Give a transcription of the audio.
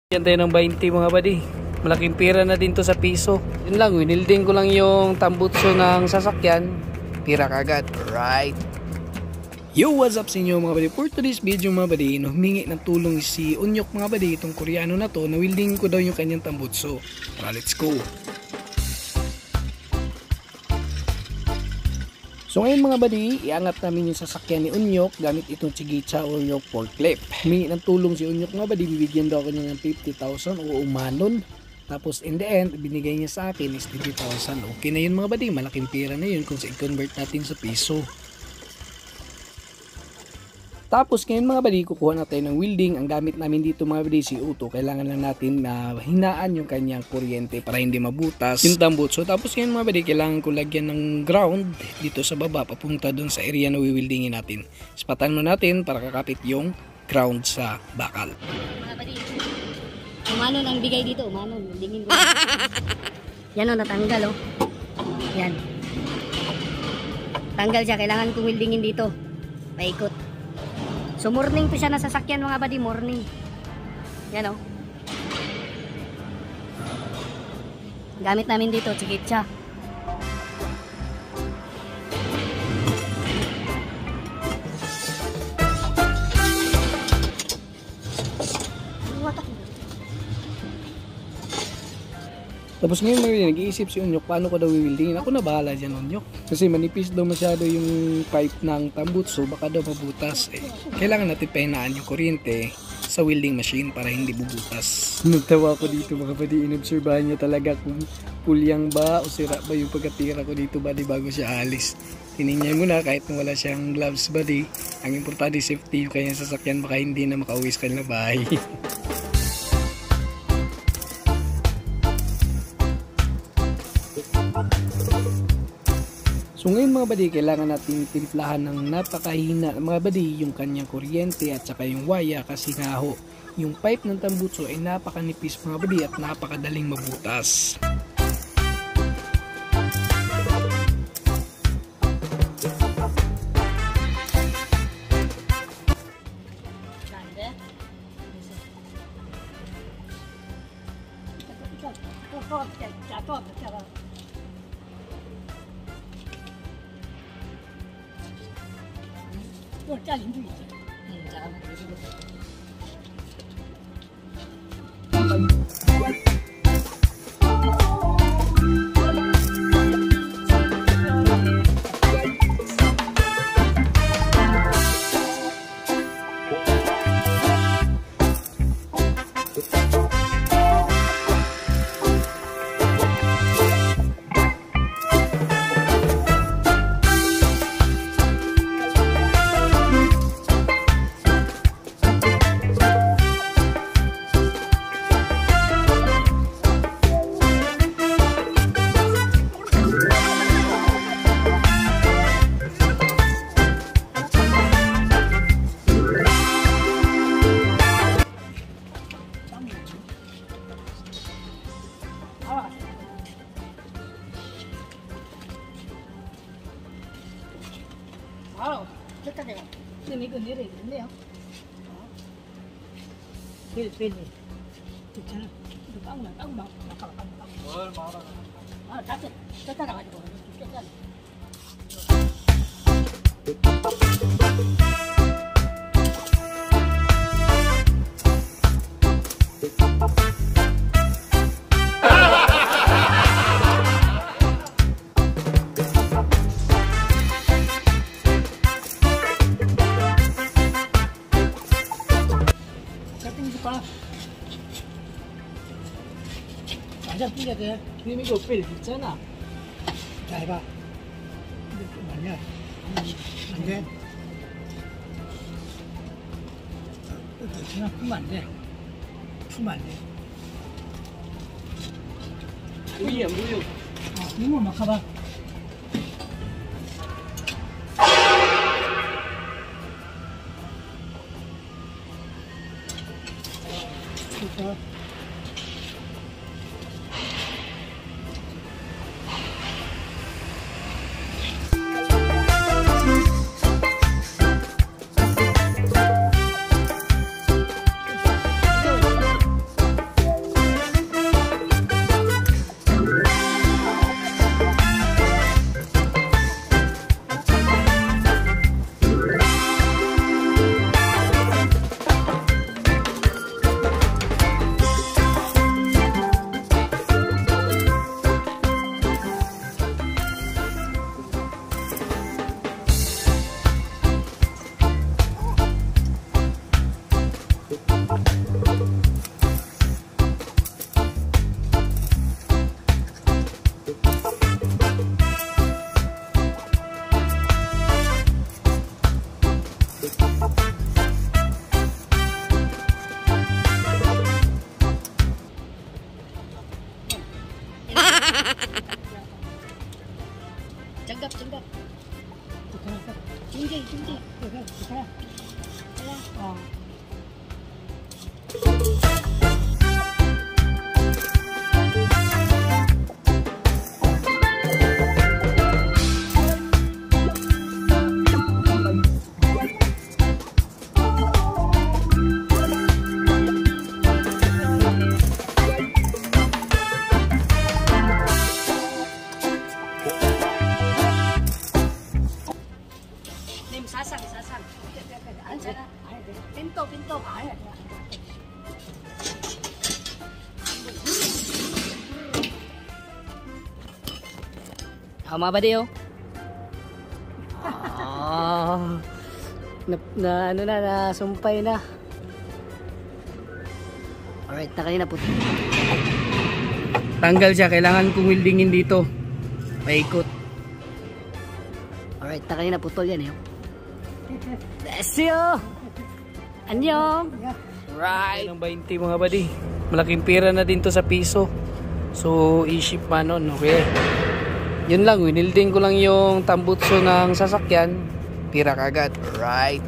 Yan tayo ng 20 mga buddy. Malaking pira na din to sa piso. Yun lang, winilding ko lang yung tambutso ng sasakyan. Pira kagad. Right. Yo, what's up sa inyo mga buddy? For today's video mga buddy, humingi ng tulong si Unyok mga buddy. Itong Koreano na to, nawilding ko daw yung kanyang tambutso. Tara, let's go. So ngayon mga buddy, iangat namin yung sasakyan ni Unyok gamit itong Chigicha Unyok forklift. Humingi ng tulong si Unyok mga buddy, bibigyan daw ako niya ng 50,000 o umanon. Tapos in the end, binigay niya sa akin is 50,000. Okay na yun mga buddy, malaking pera na yun kung i-convert natin sa piso. Tapos ngayon mga buddy, kukuha natin ng welding. Ang gamit namin dito mga buddy, si Uto. Kailangan lang natin na hinaan yung kanyang kuryente para hindi mabutas yung tambutso. Tapos ngayon mga buddy, kailangan ko lagyan ng ground dito sa baba papunta dun sa area na wiwildingin natin. Spatan mo natin para kakapit yung ground sa bakal. Mga buddy, umanon ang bigay dito. Umanon, wildingin ko. Yan o, natanggal o. Yan. Tanggal siya, kailangan kong wildingin dito. Paikot. So morning to siya na sasakyan mga buddy, morning. Yan o. Gamit namin dito, Chigicha. Tapos ngayon nag-iisip si Unyok paano ko daw wiwildingin. Ako na bahala dyan Unyok. Kasi manipis daw masyado yung pipe ng tambutso, baka daw mabutas. Kailangan natin pahinaan yung kuryente sa welding machine para hindi bubutas. Nagtawa ko dito mga buddy, inobserbahan niya talaga kung pulyang ba o sira ba yung pagkatira ko dito buddy bago siya alis. Tinignan mo na kahit wala siyang gloves buddy. Ang importante safety yung kanyang sasakyan, baka hindi na makauwi sa kanilang bahay. So ngayon mga buddy, kailangan natin timplahan ng napakahina mga buddy yung kanyang kuryente at saka yung waya kasi nga ho, yung pipe ng tambutso ay napakanipis mga buddy at napakadaling mabutas. 좋다네요. 지금 이거 내려있는데요. 빌. 괜찮아. 이거 빵만. 뭘 말하나. 아, 다 뜯어가지고. 뜯어. 완전 뛰게 돼. 지금 이거 빌 있잖아. 자, 해봐. 근데 좀 아니야. 안 돼. 괜찮아. 풀면 안 돼. 풀면 안 돼. Uy, ang buyo. 이거 막 가봐. 됐어. Tsanggap, tsanggap. Teka. Tunjay, tunjay. Teka. Kaya, Ah. Nim, sasang, sasang. Ano sana? Pinto, pinto. Mga buddy, oh. Ano na, nasumpay na. Alright, na kanina po. Tanggal siya, kailangan kong wildingin dito. Paikot. Alright, na kanina putol yan, eh. Bless you! Annyeong! Right. Ng 20 mga buddy. Malaking pera na din to sa piso. So, i-ship pa nun, okay? Yun lang, winilding ko lang yung tambutso ng sasakyan. Pira kagad. Right.